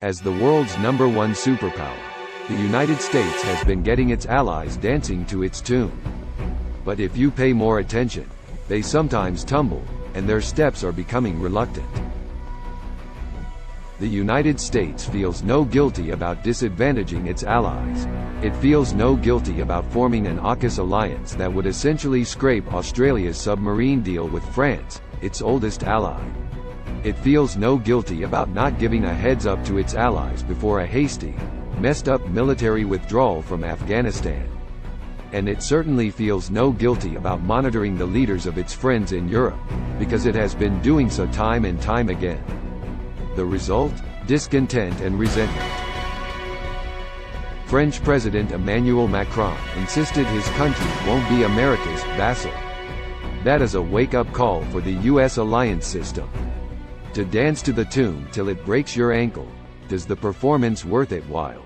As the world's #1 superpower, the United States has been getting its allies dancing to its tune. But if you pay more attention, they sometimes tumble, and their steps are becoming reluctant. The United States feels no guilty about disadvantaging its allies. It feels no guilty about forming an AUKUS alliance that would essentially scrape Australia's submarine deal with France, its oldest ally. It feels no guilty about not giving a heads up to its allies before a hasty, messed up military withdrawal from Afghanistan. And it certainly feels no guilty about monitoring the leaders of its friends in Europe, because it has been doing so time and time again. The result? Discontent and resentment. French President Emmanuel Macron insisted his country won't be America's vassal. That is a wake-up call for the US alliance system. To dance to the tune till it breaks your ankle, does the performance worth it while?